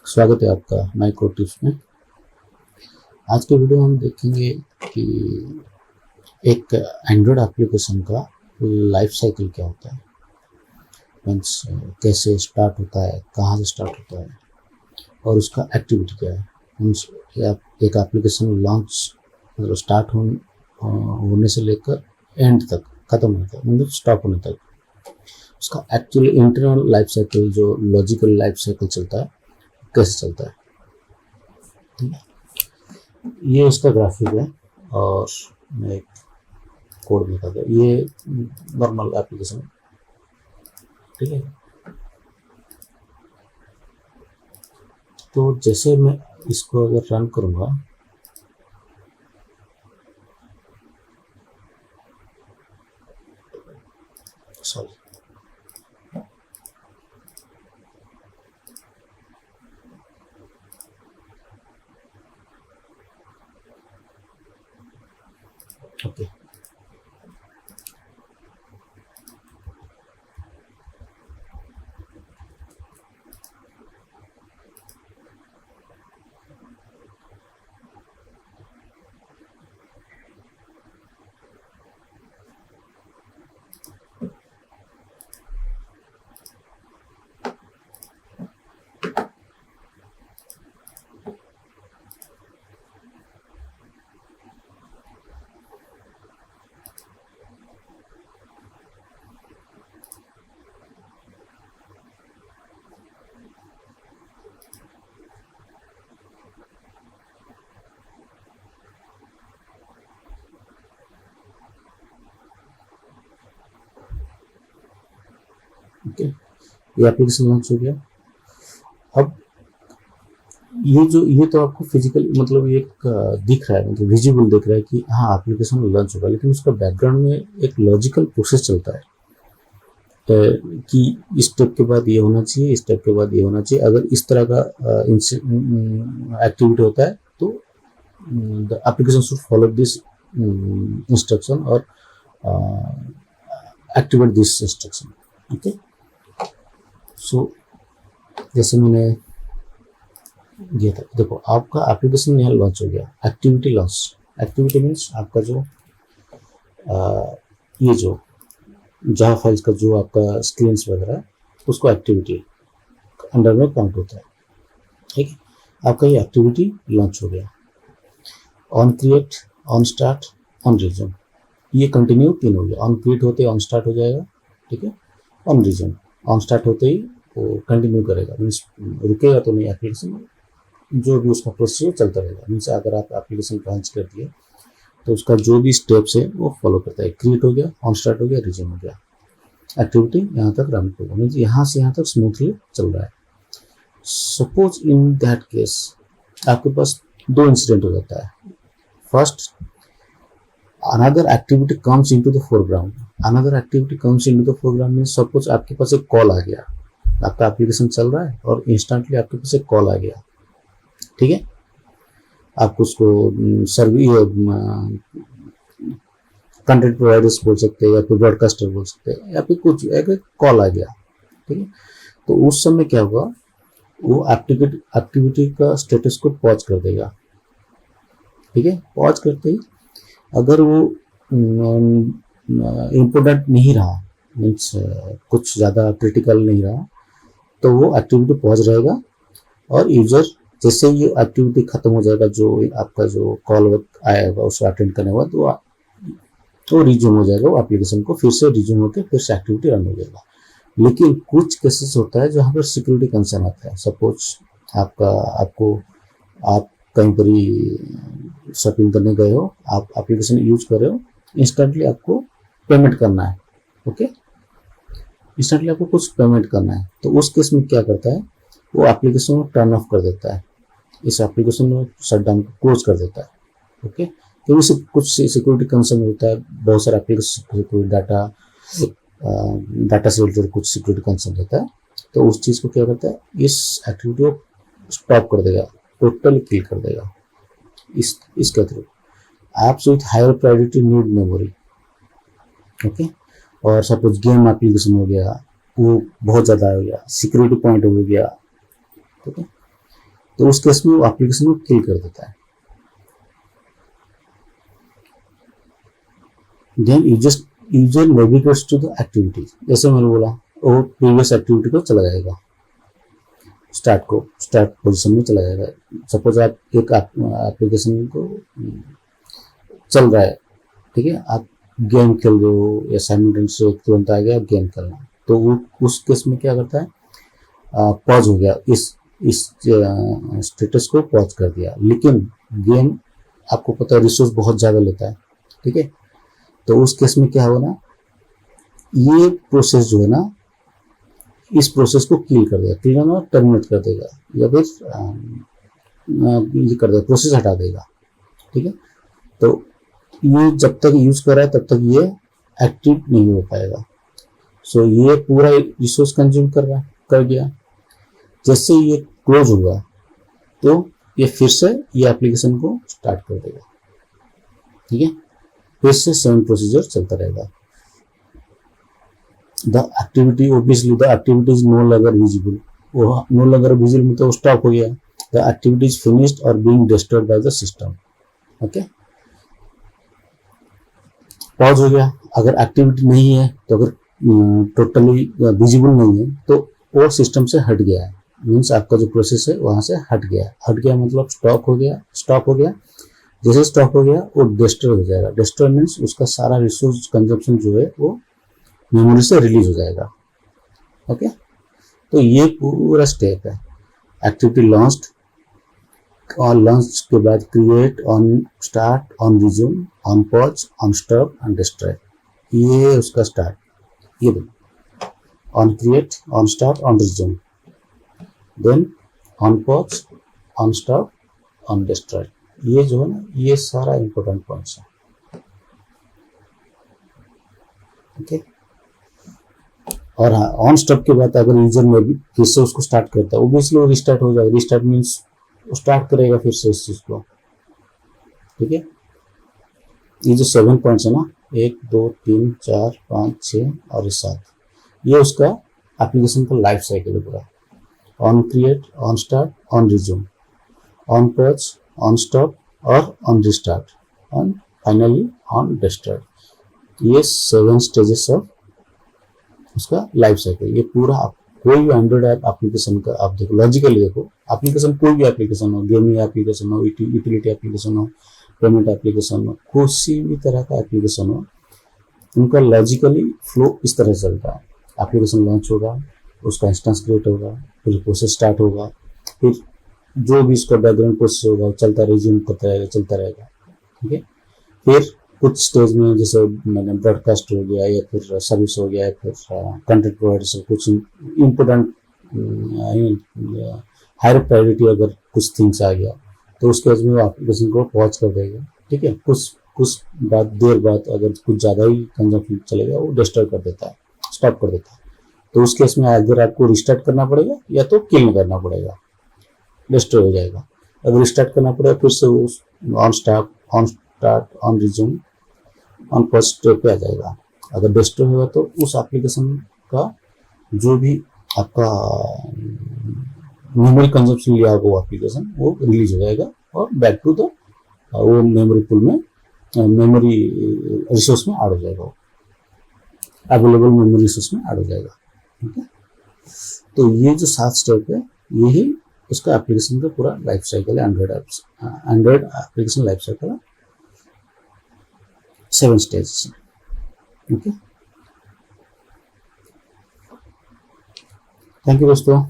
स्वागत है आपका माइक्रो टिप्स में। आज के वीडियो में हम देखेंगे कि एक एंड्रॉयड एप्लीकेशन का लाइफ साइकिल क्या होता है। मीन्स कैसे स्टार्ट होता है, कहाँ से स्टार्ट होता है और उसका एक्टिविटी क्या है। मीन्स एक एप्लीकेशन लॉन्च मतलब स्टार्ट होने से लेकर एंड तक, ख़त्म होने तक, मतलब स्टॉप होने तक उसका एक्चुअली इंटरनल लाइफ साइकिल, जो लॉजिकल लाइफ साइकिल चलता है, कैसे चलता है। ठीक है, ये इसका ग्राफिक है और मैं एक कोड में था। ये नॉर्मल एप्लीकेशन, ठीक है। तो जैसे मैं इसको अगर रन करूँगा, सॉरी, ओके, ओके, ये एप्लीकेशन लॉन्च हो गया। अब ये तो आपको फिजिकल मतलब ये एक दिख रहा है, मतलब विजिबल दिख रहा है कि हाँ एप्लीकेशन लॉन्च होगा, लेकिन उसका बैकग्राउंड में एक लॉजिकल प्रोसेस चलता है कि इस स्टेप के बाद ये होना चाहिए, इस स्टेप के बाद ये होना चाहिए। अगर इस तरह का एक्टिविटी होता है तो the application should follow this instruction और एक्टिवेट दिस इंस्ट्रक्शन। ओके, सो जैसे मैंने ये था, देखो आपका एप्लीकेशन यहाँ लॉन्च हो गया, एक्टिविटी लॉन्च। एक्टिविटी मीन्स आपका जो ये जो जावा फाइल्स का जो आपका स्क्रीन्स वगैरह है, उसको एक्टिविटी अंडर में काउंट होता है। ठीक है, आपका ये एक्टिविटी लॉन्च हो गया। On create, on start, on resume, ये कंटिन्यू तीन हो गया। ऑन क्रिएट होते ही ऑन स्टार्ट हो जाएगा, ठीक है। ऑन रिज्यूम, ऑन स्टार्ट होते ही वो कंटिन्यू करेगा, मीन्स रुकेगा तो नहीं एप्लीकेशन, जो भी उसका प्रोसेस चलता रहेगा। मीन्स अगर आप एप्लीकेशन लॉन्च कर दिए तो उसका जो भी स्टेप्स है वो फॉलो करता है। क्रिएट हो गया, ऑन स्टार्ट हो गया, रिज्यूम हो गया, एक्टिविटी यहाँ तक रन होगा, मीन्स यहाँ से यहाँ तक स्मूथली चल रहा है। सपोज इन दैट केस आपके पास दो इंसिडेंट हो जाता है। First, another activity comes into the foreground. Another activity comes into the foreground means suppose आपके पास एक कॉल आ गया, आपका एप्लीकेशन चल रहा है और इंस्टेंटली आपके पास एक कॉल आ गया, ठीक है। आप उसको कंटेंट प्रोवाइडर्स बोल सकते हैं या फिर ब्रॉडकास्टर बोल सकते हैं, या फिर कुछ एक कॉल आ गया, ठीक है। तो उस समय क्या होगा, वो एक्टिविटी का स्टेटस को पॉज कर देगा, ठीक है। पॉज करते ही अगर वो इम्पोर्टेंट नहीं रहा, मीन्स कुछ ज़्यादा क्रिटिकल नहीं रहा, तो वो एक्टिविटी पॉज रहेगा और यूजर जैसे ये एक्टिविटी खत्म हो जाएगा, जो आपका जो कॉल आएगा उसको अटेंड करने के बाद वो रिज्यूम हो जाएगा, वो एप्लीकेशन को फिर से रिज्यूम होकर फिर से एक्टिविटी रन हो जाएगा। लेकिन कुछ केसेस होता है जहाँ पर सिक्योरिटी कंसर्न आता है। सपोज आप कहीं पर ही शॉपिंग करने गए हो, आप एप्लीकेशन यूज कर रहे हो, इंस्टेंटली आपको पेमेंट करना है, ओके, इंस्टेंटली आपको कुछ पेमेंट करना है, तो उस केस में क्या करता है, वो एप्लीकेशन को टर्न ऑफ कर देता है, इस एप्लीकेशन को शट डाउन क्लोज कर देता है, ओके। क्योंकि कुछ सिक्योरिटी कंसर्न होता है, बहुत सारे एप्लीकेशन डाटा से रिलेटेड कुछ सिक्योरिटी कंसर्न रहता है, तो उस चीज़ को क्या करता है, इस एक्टिविटी को स्टॉप कर देगा, टोटल किल कर देगा इसके थ्रू। Apps with higher priority need memory, okay. और सपोज गेम एप्लीकेशन हो गया, वो बहुत ज़्यादा हो गया, सिक्योरिटी पॉइंट हो गया, ठीक है। तो उस केस में वो एप्लीकेशन को किल कर देता है। Then user navigates to the activity, जैसे मैंने बोला वो प्रीवियस एक्टिविटी को चला जाएगा, स्टार्ट पोजीशन में चला जाएगा। सपोज आप एक एप्लीकेशन को चल रहा है, ठीक है, आप गेम खेल रहे हो या साइमल्टेनियसली तुरंत आ गया गेम खेलना, तो वो उस केस में क्या करता है, पॉज हो गया, इस स्टेटस को पॉज कर दिया। लेकिन गेम आपको पता है रिसोर्स बहुत ज़्यादा लेता है, ठीक है, तो उस केस में क्या होगा ना, ये प्रोसेस जो है ना इस प्रोसेस को किल कर देगा, किल ना टर्मिनेट कर देगा या फिर ये कर देगा, प्रोसेस हटा देगा, ठीक है। तो ये जब तक यूज कर रहा है तब तक ये एक्टिव नहीं हो पाएगा। सो ये पूरा रिसोर्स कंज्यूम कर गया। जैसे ये क्लोज हुआ तो ये फिर से ये एप्लीकेशन को स्टार्ट कर देगा, ठीक है, फिर से सेम प्रोसीजर चलता रहेगा। The activity obviously the activity is no longer visible, वो नो लॉन्गर विजिबल मतलब स्टॉप हो गया। द एक्टिविटी इज फिनिश्ड और being destroyed by the system. Okay, pause हो गया। अगर एक्टिविटी नहीं है तो अगर टोटली विजिबल नहीं है तो वो सिस्टम से हट गया है, मीन्स आपका जो प्रोसेस है वहां से हट गया मतलब स्टॉप हो गया। जैसे स्टॉप हो गया वो डिस्ट्रॉय हो जाएगा। डिस्ट्रॉय मीन्स उसका सारा रिसोर्स कंजप्शन जो है वो मेमोरी से रिलीज हो जाएगा। ओके, तो ये पूरा स्टेप है। एक्टिविटी लॉन्च्ड और लॉन्च के बाद create, on start, on resume, on pause, on stop, on destroy, ये उसका स्टार्ट। ये on create, on start, on resume, then on pause, on stop, on destroy, ये जो है ना ये सारा इंपॉर्टेंट पॉइंट्स है। ओके, और हाँ, ऑन स्टॉप के बाद अगर यूजर में भी फिर से उसको स्टार्ट करता है ओब्वियसली वो रिस्टार्ट हो जाएगा। रिस्टार्ट मीन्स वो स्टार्ट करेगा फिर से इस चीज को, ठीक है। ये जो 7 पॉइंट्स है ना, 1 2 3 4 5 6 और 7, ये उसका एप्लीकेशन का लाइफ साइकिल है पूरा। On create, on start, on resume, on pause, on stop और on restart, on finally on destroy, ये 7 स्टेजेस ऑफ उसका लाइफ साइकिल। ये पूरा कोई भी एंड्रॉइड ऐप एप्लीकेशन का आप देखो, लॉजिकली देखो, एप्लीकेशन कोई भी एप्लीकेशन हो, गेमिंग एप्लीकेशन हो, यूटिलिटी एप्लीकेशन हो, पेमेंट एप्लीकेशन हो, किसी भी तरह का एप्लीकेशन हो, उनका लॉजिकली फ्लो इस तरह से चलता है। एप्लीकेशन लॉन्च होगा, उसका इंस्टेंस क्रिएट होगा, फिर प्रोसेस स्टार्ट होगा, फिर जो भी इसका बैकग्राउंड प्रोसेस होगा चलता रिज्यूम करता रहेगा, चलता रहेगा, ठीक है। फिर कुछ स्टेज में जैसे मैंने ब्रॉडकास्ट हो गया या फिर सर्विस हो गया या फिर कंटेंट प्रोवाइडर से कुछ इम्पोर्टेंट हायर प्रायोरिटी अगर कुछ थिंग्स आ गया तो उसके बाद में वो एप्लीकेशन को पॉज कर देगा, ठीक है। कुछ देर बाद अगर कुछ ज़्यादा ही कंजम्पशन चलेगा वो डिस्टर्ब कर देता है, स्टॉप कर देता है। तो उस केस में अगर आपको रिस्टार्ट करना पड़ेगा या तो किल करना पड़ेगा, डिस्टर्ब हो जाएगा। अगर रिस्टार्ट करना पड़ेगा फिर से on start, on resume, on pause step पे आ जाएगा। अगर डिस्टर्ब होगा तो उस एप्लीकेशन का जो भी आपका मेमोरी कंजप्शन लिया होगा वो एप्लीकेशन वो रिलीज हो जाएगा और बैक टू द वो मेमोरी पूल में मेमोरी रिसोर्स में ऐड हो जाएगा, अवेलेबल मेमोरी रिसोर्स में ऐड हो जाएगा, ठीक है। तो ये जो 7 स्टेप है यही उसका एप्लीकेशन का पूरा लाइफ साइकिल है। Android application life cycle 7 stages, okay. Thank you दोस्तों।